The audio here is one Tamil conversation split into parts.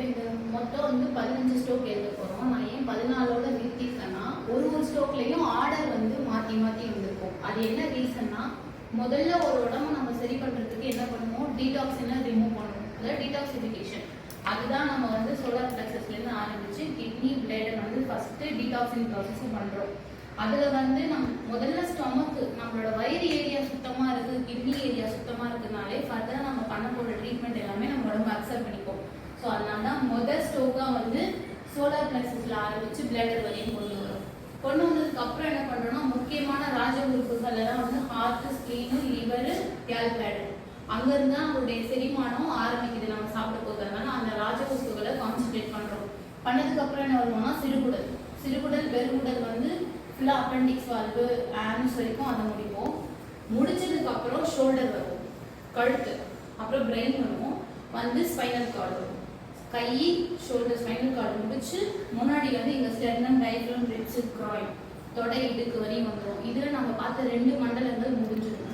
இந்த மொத்தம் வந்து 15 ஸ்டோக் எழுத போகிறோம். நான் ஏன் 14ஓட நிறுத்திருக்கேன்னா, ஒரு ஸ்டோக்லையும் ஆர்டர் வந்து மாற்றி மாற்றி வந்திருக்கும். அது என்ன ரீசன்னா, முதல்ல ஒரு உடம்பு நம்ம சரி பண்ணுறதுக்கு என்ன பண்ணுவோம், டீடாக்ஸினை ரிமூவ் பண்ணுவோம். அதாவது டீடாக்சிஃபிகேஷன். அதுதான் நம்ம வந்து சோலார் பிளக்ஸஸ்லேருந்து ஆரம்பிச்சு கிட்னி பிளேடை வந்து ஃபஸ்ட்டு டீடாக்சின் ப்ராசஸும் பண்ணுறோம். அதில் வந்து முதல்ல ஸ்டொமக்கு நம்மளோட வயிறு ஏரியா சுத்தமாக இருக்குது, கிட்னி ஏரியா சுத்தமாக இருக்குனாலே ஃபர்தராக நம்ம பண்ண போகிற ட்ரீட்மெண்ட் எல்லாமே நம்ம உடம்பு அக்செப்ட் பண்ணிப்போம். ஸோ அதனால தான் முதல் ஸ்டோக்காக வந்து சோலார் பிளக்ஸஸில் ஆரம்பித்து பிளேடர் வரையும் கொண்டு வரும். கொண்டு வந்ததுக்கு அப்புறம் என்ன பண்ணுறோம்னா, முக்கியமான ராஜ உறுப்புகள் எல்லாம் வந்து heart, spleen, liver, gall bladder, அங்கேருந்து தான் நம்மளுடைய செரிமானம் ஆரம்பிக்குது. நம்ம சாப்பிட போகிறதுனால அந்த ராஜ உறுப்புகளை கான்சன்ட்ரேட் பண்ணுறோம். பண்ணதுக்கப்புறம் என்ன வருவோம்னா, சிறுகுடல். சிறுகுடல் பெருங்குடல் வந்து ஃபுல்லாக அப்பெண்டிக்ஸ் வால்வு ஆனஸ் வரைக்கும் அதை முடிப்போம். முடிச்சதுக்கப்புறம் ஷோல்டர் வரும், கழுத்து, அப்புறம் பிரெயின் வரும், வந்து ஸ்பைனல் கார்டு வரும். கை, ஷோல்டர், ஸ்பைனல் கார்டு முடிச்சு முன்னாடி வந்து இங்கே ஸ்டெர்னம், டயஃப்ரம், ரிப்ஸ், கிராயின், தொடை, இடுக்கு வரையும் வந்துடும். இதில் நம்ம பார்த்த 2 மண்டலங்கள் முடிஞ்சிடும்.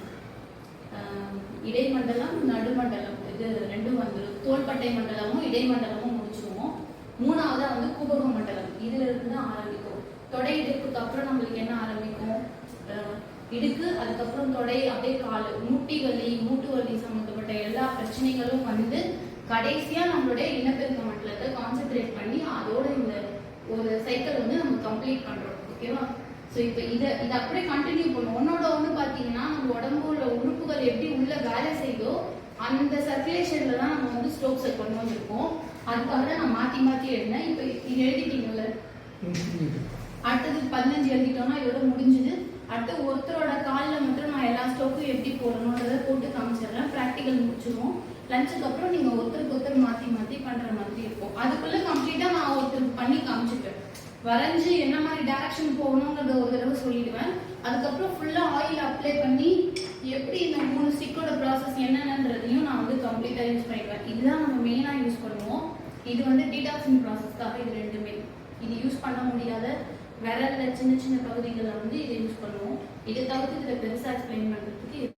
இடைமண்டலம், நடுமண்டலம், இது 2ம் வந்துடும். தோள்பட்டை மண்டலமும் இடைமண்டலமும் முடிச்சிருவோம். 3ஆவதா வந்து கூபக மண்டலம், இதுல இருந்து தான் ஆரம்பிக்கும். தொடை, இடுப்புக்கு அப்புறம் நம்மளுக்கு என்ன ஆரம்பிக்கும், இடுக்கு, அதுக்கப்புறம் தொடை, அப்படியே கால், முட்டி வலி, மூட்டு வலி சம்மந்தப்பட்ட எல்லா பிரச்சனைகளும் வந்து கடைசியா நம்மளுடைய இனப்பெருக்க மண்டலத்தை கான்சென்ட்ரேட் பண்ணி அதோட இந்த ஒரு சைக்கிள் வந்து நம்ம கம்ப்ளீட் பண்றோம். ஓகேவா? ஸோ இப்போ இதை அப்படியே கண்டினியூ பண்ணுவோம். ஒன்னோட பார்த்தீங்கன்னா, நம்ம உடம்புல உறுப்புகள் எப்படி உள்ள வேலை செய்தோ அந்த சர்க்குலேஷன்ல தான் நம்ம வந்து ஸ்ட்ரோக்ஸை கொண்டு வந்திருக்கோம். அதுக்காக தான் நான் மாற்றி மாற்றி எழுதினேன். இப்போ இது எழுதிட்டீங்கல்ல, அடுத்தது 15 எழுதிட்டோம்னா இதோட முடிஞ்சுது. அடுத்து ஒருத்தரோட காலில் மட்டும் நான் எல்லா ஸ்டோக்கும் எப்படி போடணுன்றதை போட்டு காமிச்சிடுறேன். ப்ராக்டிக்கல் முடிச்சிடுவோம். லஞ்சுக்கு அப்புறம் நீங்கள் ஒருத்தருக்கு மாற்றி மாற்றி பண்ணுற மாதிரி இருக்கும். அதுக்குள்ளே கம்ப்ளீட்டாக நான் ஒருத்தருக்கு பண்ணி காமிச்சிப்பேன். வரைஞ்சி என்ன மாதிரி டைரக்ஷன் போகணுங்கிறத ஒரு தடவை சொல்லிடுவேன். அதுக்கப்புறம் ஃபுல்லாக ஆயில் அப்ளை பண்ணி எப்படி இந்த 3 ஸ்டிக்கோட ப்ராசஸ் என்னென்னன்றதையும் நான் வந்து கம்ப்ளீட்டாக யூஸ் பண்ணிடுவேன். இதுதான் நம்ம மெயினாக யூஸ் பண்ணுவோம். இது வந்து டீடாக்சிங் ப்ராசஸ்க்காக இது 2மே. இது யூஸ் பண்ண முடியாத விரல்ல சின்ன சின்ன பகுதிகளை வந்து இதை யூஸ் பண்ணுவோம். இதை தவிர்த்து இதில் பெருசாக எக்ஸ்பிளைன் பண்ணுறதுக்கு